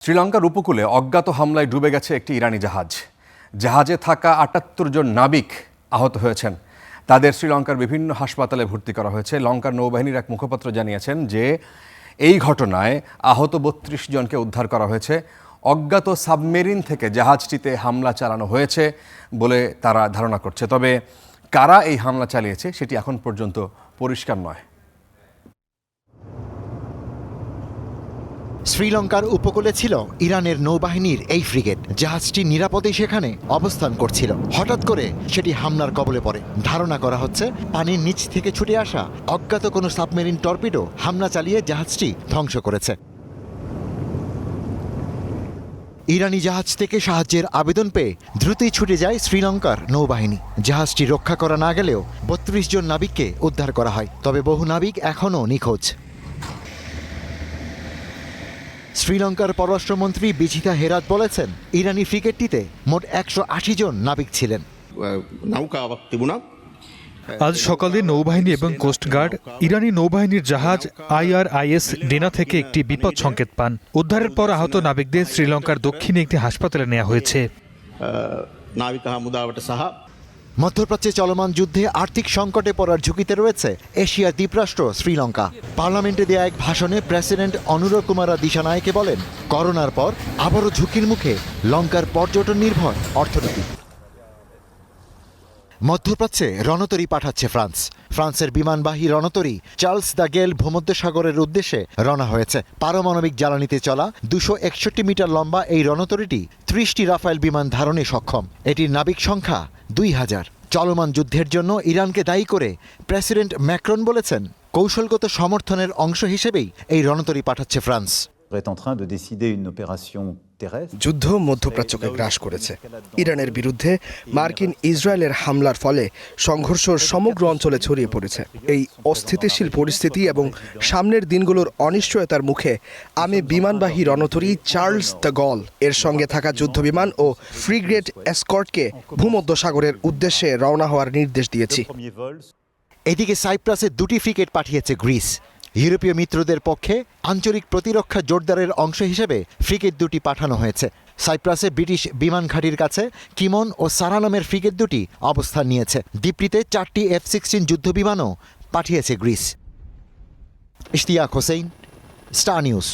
শ্রীলঙ্কার উপকূলে অজ্ঞাত হামলায় ডুবে গেছে একটি ইরানি জাহাজ। জাহাজে থাকা ৭৮ জন নাবিক আহত হয়েছেন। তাদের শ্রীলঙ্কার বিভিন্ন হাসপাতালে ভর্তি করা হয়েছে। লঙ্কার নৌবাহিনীর এক মুখপাত্র জানিয়েছেন যে এই ঘটনায় আহত ৩২ জনকে উদ্ধার করা হয়েছে। অজ্ঞাত সাবমেরিন থেকে জাহাজটিতে হামলা চালানো হয়েছে বলে তারা ধারণা করছে। তবে কারা এই হামলা চালিয়েছে সেটি এখন পর্যন্ত পরিষ্কার নয়। শ্রীলঙ্কার উপকূলে ছিল ইরানের নৌবাহিনীর এই ফ্রিগেট। জাহাজটি নিরাপদে সেখানে অবস্থান করছিল। হঠাৎ করে সেটি হামলার কবলে পড়ে। ধারণা করা হচ্ছে পানির নিচ থেকে ছুটে আসা অজ্ঞাত কোনো সাবমেরিন টর্পিডো হামলা চালিয়ে জাহাজটি ধ্বংস করেছে। ইরানি জাহাজ থেকে সাহায্যের আবেদন পেয়ে দ্রুতই ছুটে যায় শ্রীলঙ্কার নৌবাহিনী। জাহাজটি রক্ষা করা না গেলেও ৩২ জন নাবিককে উদ্ধার করা হয়। তবে বহু নাবিক এখনও নিখোঁজ। শ্রীলঙ্কার পররাষ্ট্রমন্ত্রী বিজিতা হেরাত বলেছেন, ইরানি ফ্রিগেটটিতে মোট ১৮০ জন নাবিক ছিলেন। আজ সকালে নৌবাহিনী এবং কোস্টগার্ড ইরানি নৌবাহিনীর জাহাজ IRIS ডেনা থেকে একটি বিপদ সংকেত পান। উদ্ধারের পর আহত নাবিকদের শ্রীলঙ্কার দক্ষিণে একটি হাসপাতালে নেওয়া হয়েছে। মধ্যপ্রাচ্যে চলমান যুদ্ধে আর্থিক সংকটে পড়ার ঝুঁকিতে রয়েছে এশিয়ার দ্বীপরাষ্ট্র শ্রীলঙ্কা। পার্লামেন্টে দেয়া এক ভাষণে প্রেসিডেন্ট অনুরা কুমারা দিশানায়েকে বলেন, করোনার পর আবারও ঝুঁকির মুখে লঙ্কার পর্যটন নির্ভর অর্থনীতি। মধ্যপ্রাচ্যে রণতরী পাঠাচ্ছে ফ্রান্স। ফ্রান্সের বিমানবাহী রণতরী চার্লস দ্য গেল ভূমধ্যসাগরের উদ্দেশ্যে রওনা হয়েছে। পারমাণবিক জ্বালানিতে চলা ২৬১ মিটার লম্বা এই রণতরীটি ৩০টি রাফায়েল বিমান ধারণে সক্ষম। এটির নাবিক সংখ্যা ২,০০০। চলমান যুদ্ধের জন্য ইরানকে দায়ী করে প্রেসিডেন্ট ম্যাক্রন বলেছেন, কৌশলগত সমর্থনের অংশ হিসেবেই এই রণতরী পাঠাচ্ছে ফ্রান্স। যুদ্ধ মধ্যপ্রাচ্যকে গ্রাস করেছে। ইরানের বিরুদ্ধে মার্কিন ইসরায়েলের হামলার ফলে সংঘর্ষ সমগ্র অঞ্চলে ছড়িয়ে পড়েছে। এই অস্থিতিশীল পরিস্থিতি এবং সামনের দিনগুলোর অনিশ্চয়তার মুখে আমি বিমানবাহী রণতরী চার্লস দ্য গল এর সঙ্গে থাকা যুদ্ধবিমান ও ফ্রিগেট এসকর্টকে ভূমধ্যসাগরের উদ্দেশ্যে রওনা হওয়ার নির্দেশ দিয়েছি। এদিকে সাইপ্রাসে 2টি ফ্রিগেট পাঠিয়েছে গ্রিস। ইউরোপীয় মিত্রদের পক্ষে আঞ্চলিক প্রতিরক্ষা জোরদারের অংশ হিসেবে ফ্রিগেট 2টি পাঠানো হয়েছে। সাইপ্রাসে ব্রিটিশ বিমান ঘাঁটির কাছে কিমন ও সারা নামের ফ্রিগেট 2টি অবস্থান নিয়েছে। দ্বীপটিতে 4টি F-16 যুদ্ধবিমানও পাঠিয়েছে Greece. Ishtiaq Hossain, star news.